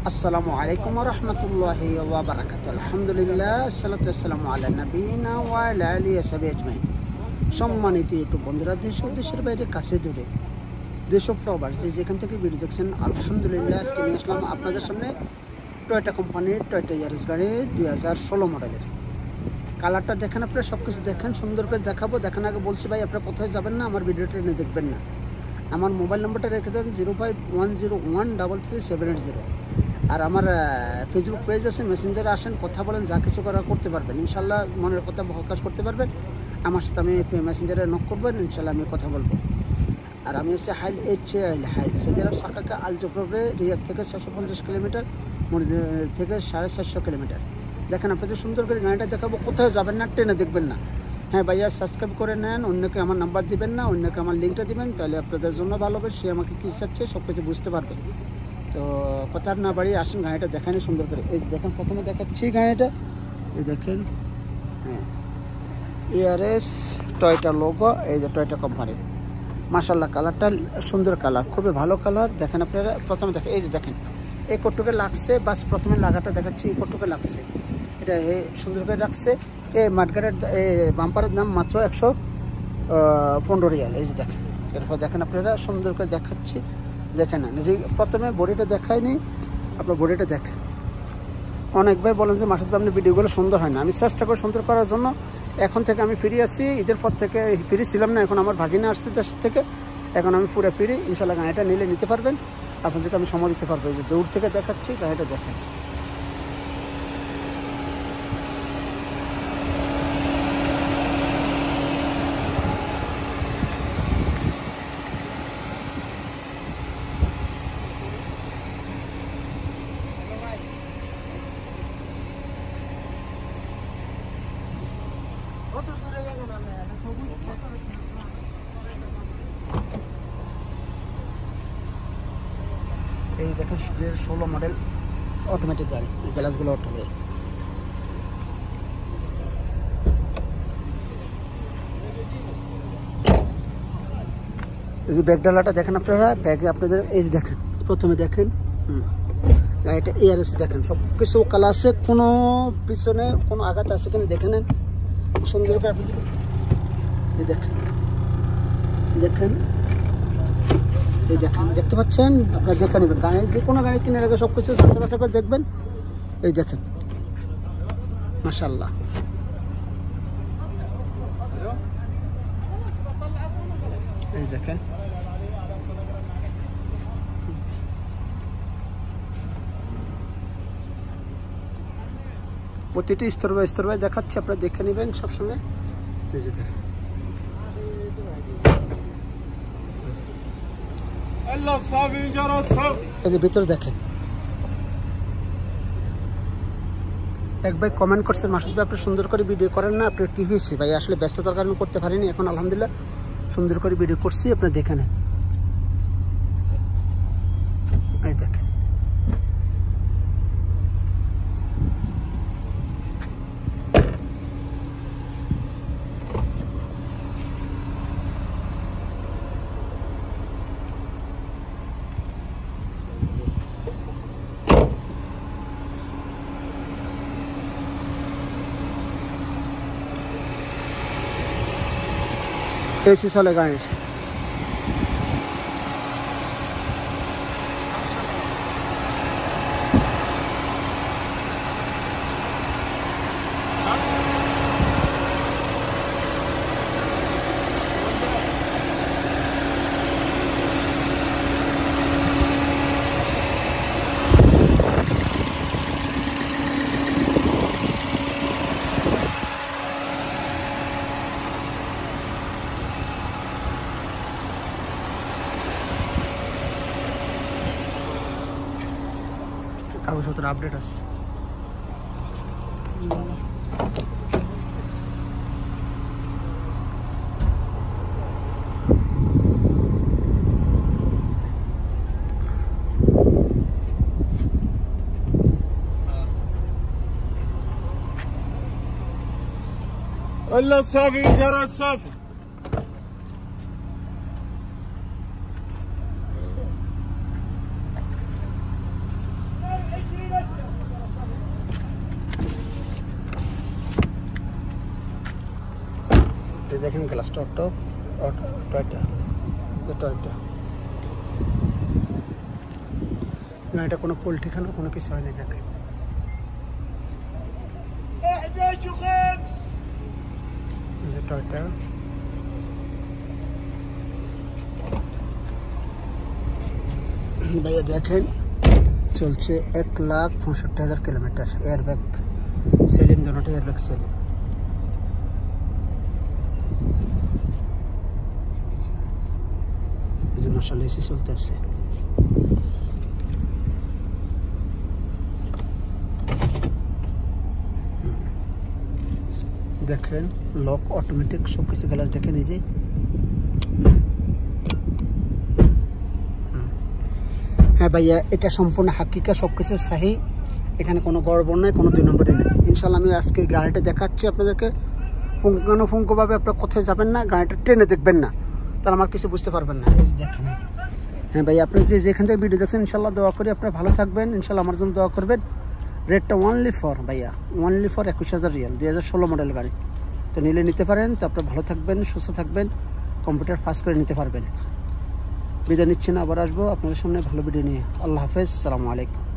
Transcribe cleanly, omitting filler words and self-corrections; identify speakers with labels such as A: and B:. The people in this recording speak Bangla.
A: আসসালামু আলাইকুম ওয়া রাহমাতুল্লাহি ওয়া বারাকাতুহু। আলহামদুলিল্লাহ, আসসালাতু ওয়াসসালামু আলা নাবিয়িনা ওয়া আলা আলিহি ওয়া সাহবিহি আজমাইন। সম্মানিত ইউটিউব বন্ধুরা, দেশ ও দেশের বাইরে, কাছে দূরে, দেশ ও প্রবাস যে যেখান থেকে ভিডিও দেখছেন, আলহামদুলিল্লাহ আজকে নিয়ে আসলাম আপনাদের সামনে টয়োটা কোম্পানির টয়োটা ইয়ারিস গাড়ি 2016 মডেলের। কালারটা দেখেন, আপনারা সব কিছু দেখেন, সুন্দর করে দেখাবো। দেখার আগে বলছি ভাই, আপনারা কোথায় যাবেন না, আমার ভিডিওটা এনে দেখবেন না। আমার মোবাইল নম্বরটা রেখে দেন 0510133780। আর আমার ফেসবুক পেজ আছে, মেসেঞ্জারে আসেন, কথা বলেন, যা কিছু করা করতে পারবেন ইনশাল্লাহ। মনের কথা প্রকাশ করতে পারবেন, আমার সাথে আমি মেসেঞ্জারে নক করবেন, ইনশাল্লাহ আমি কথা বলবো। আর আমি হচ্ছে হাইল হাইল সৌদি আরব সাকাকা আল জোফরে, রিয়াদ থেকে 650 কিলোমিটার, থেকে 450 কিলোমিটার। দেখেন আপনাদের সুন্দর করে গাড়িটা দেখাবো, কোথাও যাবেন না, ট্রেনে দেখবেন না। হ্যাঁ ভাইয়া, সাবস্ক্রাইব করে নেন, অন্যকে আমার নাম্বার দিবেন না, অন্যকে আমার লিঙ্কটা দিবেন, তাহলে আপনাদের জন্য ভালো হবে। সে আমাকে কী চাচ্ছে সব কিছু বুঝতে পারবে। তো কথা না বাড়িয়ে আসেন, গাড়িটা দেখানি সুন্দর করে। এই দেখেন, প্রথমে দেখাচ্ছি গাড়িটা, এই দেখেন, হ্যাঁ, ইয়ারএস টয়োটা লোগো, এই যে টয়োটা কোম্পানির। মাশাল্লাহ, কালারটা সুন্দর কালার, খুবই ভালো কালার। দেখেন আপনারা, প্রথমে দেখেন, এই যে দেখেন, এই কটুকে লাগছে, বাস প্রথমে লাগাটা দেখাচ্ছি, এই কটুকে লাগছে, এটা সুন্দর করে রাখছে। এই মাঠগাড়ের বাম্পারের দাম মাত্র 115 রিয়াল। এই যে দেখেন, এরপর দেখেন আপনারা সুন্দর করে দেখাচ্ছি, দেখেন না, প্রথমে বডিটা দেখায়নি, আপনার বডিটা দেখেন। অনেক ভাই বলেন যে মাসুদ আপনি ভিডিওগুলো সুন্দর হয় না, আমি চেষ্টা করি সুন্দর করার জন্য। এখন থেকে আমি ফ্রি আছি, ঈদের পর থেকে ফ্রি ছিলাম না, এখন আমার ভাগিনা আসছে দেশ থেকে, এখন আমি পুরো ফ্রি। ইনশাল্লাহ গাড়িটা নিলে নিতে পারবেন, আপনাদেরকে আমি সময় দিতে পারবো। এই যে দূর থেকে দেখাচ্ছি, গাড়িটা দেখেন। এই দেখেন 16 মডেল অটোমেটিক গাড়ি, গ্লাসগুলো ওঠাবে। এই যে ব্যাগ ডালাটা দেখেন আপনারা, ব্যাগে আপনাদের এই যে দেখেন, প্রথমে দেখেন, গাড়িটা এআরএস দেখেন, সব কিছু কালার আছে, কোনো পিছনে কোনো আঘাত আছে কিনা দেখে নেন সুন্দর করে। আপনি দেখেন, দেখেন, এই দেখেন, দেখতে পাচ্ছেন আপনারা, দেখে নেবেন। গাড়ি যে কোনো গাড়ি কেনার আগে সব কিছু চাষা করে দেখবেন। এই দেখেন, মাশাআল্লাহ, এই দেখেন, প্রতিটি স্তর বাই স্তর বাই দেখাচ্ছে, আপনারা দেখে নেবেন সবসময়। এই যে দেখেন, এই যে ভিতরে দেখেন। এক ভাই কমেন্ট করছেন, মাসুদ ভাই আপনি সুন্দর করে ভিডিও করেন না, আপনার কি হয়েছে ভাই? আসলে ব্যস্ততার কারণে করতে পারিনি, এখন আলহামদুলিল্লাহ সুন্দর করে ভিডিও করছি, আপনারা দেখে নেন। এই দেখেন, এসি চলে গাড়ির। কাগজপত্র আপডেট আছে।
B: الا الصافي جرى الصافي.
A: দেখেন গ্লাসটা টয়টা না, এটা কোনো পোল্ট্রিখানা কোনো কিছু হয়নি। দেখেন টয়টা ভাইয়া দেখেন চলছে 1,65,000 কিলোমিটার। এয়ারব্যাগ সেলিং, দুটোটা এয়ারব্যাগ সেলিং। এই যে মাশাআল্লাহ এসি চলতে আছে। দেখেন লক অটোমেটিক সব কিছু, গ্লাস দেখেন এই যে। হ্যাঁ ভাইয়া, এটা সম্পূর্ণ হাকিকা, সব কিছু সাহি, এখানে কোনো গড়বড় নাই, কোনো 2 নম্বরে নেই। ইনশাল্লাহ আমি আজকে গাড়িটা দেখাচ্ছি আপনাদেরকে। পুঙ্খানুপুঙ্খভাবে আপনারা কোথায় যাবেন না, গাড়িটা ট্রেনে দেখবেন না, তাহলে আমার কিছু বুঝতে পারবেন না। এই যে দেখেন। হ্যাঁ ভাইয়া, আপনি যেখান থেকে ভিডিও দেখছেন ইনশাল্লাহ দোয়া করি আপনারা ভালো থাকবেন। ইনশাল্লাহ আমার জন্য দোয়া করবেন। রেটটা অনলি ফর 21,000 রিয়াল, 2016 মডেল গাড়ি। তো নিলে নিতে পারেন। তো আপনারা ভালো থাকবেন, সুস্থ থাকবেন, কম্পিউটার পাস করে নিতে পারবেন। বিদায় নিচ্ছি না, আবার আসবো আপনাদের সামনে ভালো ভিডিও নিয়ে। আল্লাহ হাফেজ, সালামু আলাইকুম।